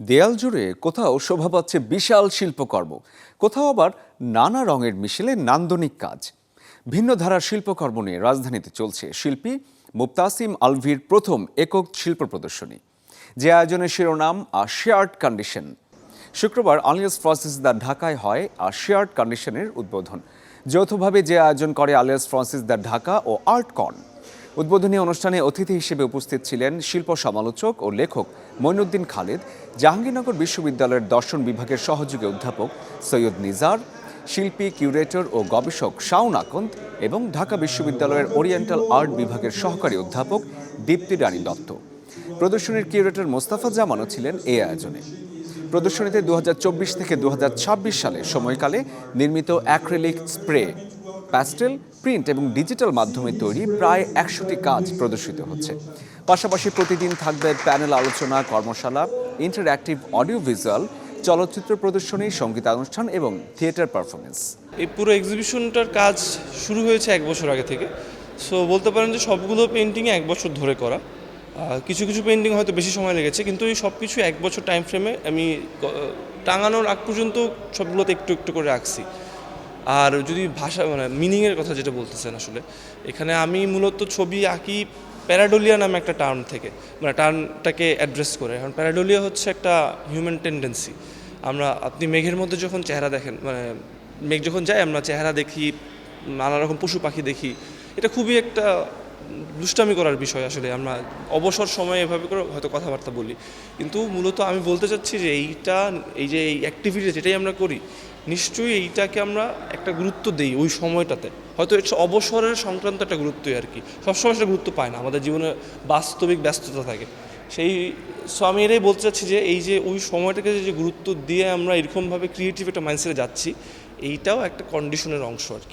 দেয়াল জুড়ে কোথাও শোভা পাচ্ছে বিশাল শিল্পকর্ম, কোথাও আবার নানা রঙের মিশেলে নান্দনিক কাজ। ভিন্ন ধারার শিল্পকর্ম নিয়ে রাজধানীতে চলছে শিল্পী মুবতাসিম আলভির প্রথম একক শিল্প প্রদর্শনী, যে আয়োজনের শিরোনাম আ শেয়ার্ড কন্ডিশন। শুক্রবার আলিয়াস ফ্রান্সিস দ্য ঢাকায় হয় আ শেয়ার্ড কন্ডিশনের উদ্বোধন। যৌথভাবে যে আয়োজন করে আলিয়াস ফ্রান্সিস দ্য ঢাকা ও আর্টকন। উদ্বোধনী অনুষ্ঠানে অতিথি হিসেবে উপস্থিত ছিলেন শিল্প সমালোচক ও লেখক মঈনুদ্দিন খালেদ, জাহাঙ্গীরনগর বিশ্ববিদ্যালয়ের দর্শন বিভাগের সহযোগী অধ্যাপক সৈয়দ নিজার, শিল্পী, কিউরেটর ও গবেষক শাওন আকন্দ এবং ঢাকা বিশ্ববিদ্যালয়ের ওরিয়েন্টাল আর্ট বিভাগের সহকারী অধ্যাপক দীপ্তি রানী দত্ত। প্রদর্শনীর কিউরেটর মোস্তাফা জামানও ছিলেন এই আয়োজনে। প্রদর্শনীতে 2024 থেকে 2026 সালের সময়কালে নির্মিত অ্যাক্রিলিক, স্প্রে, প্যাস্টেল, প্রিন্ট এবং ডিজিটাল মাধ্যমে তৈরি প্রায় 100টি কাজ প্রদর্শিত হচ্ছে। পাশাপাশি প্রতিদিন থাকবে প্যানেল আলোচনা, কর্মশালা, ইন্টারঅ্যাক্টিভ অডিও ভিজুয়াল, চলচ্চিত্র প্রদর্শনী, সঙ্গীতানুষ্ঠান এবং থিয়েটার পারফরমেন্স। এই পুরো এক্সিবিশনটার কাজ শুরু হয়েছে 1 বছর আগে থেকে। সো বলতে পারেন যে সবগুলো পেন্টিংয়ে 1 বছর ধরে করা। কিছু কিছু পেন্টিং হয়তো বেশি সময় লেগেছে, কিন্তু এই সব কিছু 1 বছর টাইম ফ্রেমে আমি টাঙানোর আগ পর্যন্ত সবগুলোতে একটু একটু করে রাখছি। আর যদি ভাষা মিনিংয়ের কথা যেটা বলতেছেন, আসলে এখানে আমি মূলত ছবি আঁকি প্যারাডোলিয়া নামে একটা টার্ম থেকে, টার্মটাকে অ্যাড্রেস করে। এখন প্যারাডোলিয়া হচ্ছে একটা হিউম্যান টেন্ডেন্সি। আপনি মেঘের মধ্যে যখন চেহারা দেখেন, মেঘ যখন যায় আমরা চেহারা দেখি, নানা রকম পশু পাখি দেখি। এটা খুবই একটা দুষ্টামি করার বিষয়। আসলে আমরা অবসর সময়ে এভাবে করে হয়তো কথাবার্তা বলি, কিন্তু মূলত আমি বলতে চাচ্ছি যে এই যে এই অ্যাক্টিভিটি যেটাই আমরা করি, নিশ্চয়ই এইটাকে আমরা একটা গুরুত্ব দিই ওই সময়টাতে। হয়তো এটা অবসরের সংক্রান্ত একটা গুরুত্বই আর কি, সবসময় সেটা গুরুত্ব পায় না, আমাদের জীবনে বাস্তবিক ব্যস্ততা থাকে। আমি এটাই বলতে চাচ্ছি যে এই যে ওই সময়টাকে যে গুরুত্ব দিয়ে আমরা এরকমভাবে ক্রিয়েটিভ একটা মাইন্ডসেটে যাচ্ছি, এইটাও একটা কন্ডিশনের অংশ আর কি।